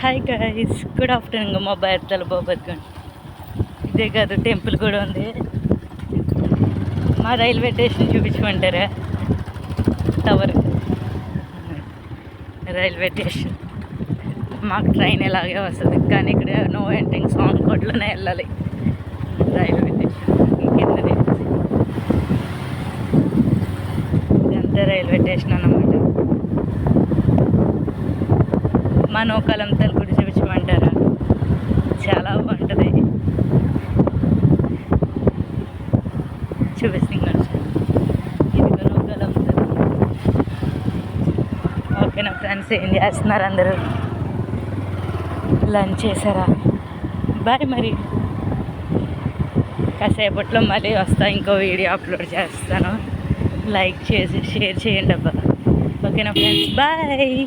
Hi guys, good afternoon. మా బయర్తల బాబద్గండి ఇదే కాదు, టెంపుల్ కూడా ఉంది. మా రైల్వే స్టేషన్ చూపించమంటారా? Tower railway station. మాకు ట్రైన్ ఎలాగే వస్తుంది, కానీ ఇక్కడ నో ఎంట్రింగ్, సాంగ్ కోట్లోనే వెళ్ళాలి. రైల్వే స్టేషన్ కిందనే ఇదంతా రైల్వే స్టేషన్ అన్నమాట. మా నూకాలంతల గుడి చూపించమంటారా? చాలా బాగుంటుంది. చూపిస్తున్నాను. ఇదిగో నూకాలంతలు. ఓకేనా ఫ్రెండ్స్, ఏం చేస్తున్నారు అందరూ? లంచ్ చేశారా? బాయ్. మరి కాసేపట్లో మళ్ళీ వస్తా, ఇంకో వీడియో అప్లోడ్ చేస్తాను. లైక్ చేసి షేర్ చేయండి అబ్బా. ఓకేనా ఫ్రెండ్స్, బాయ్.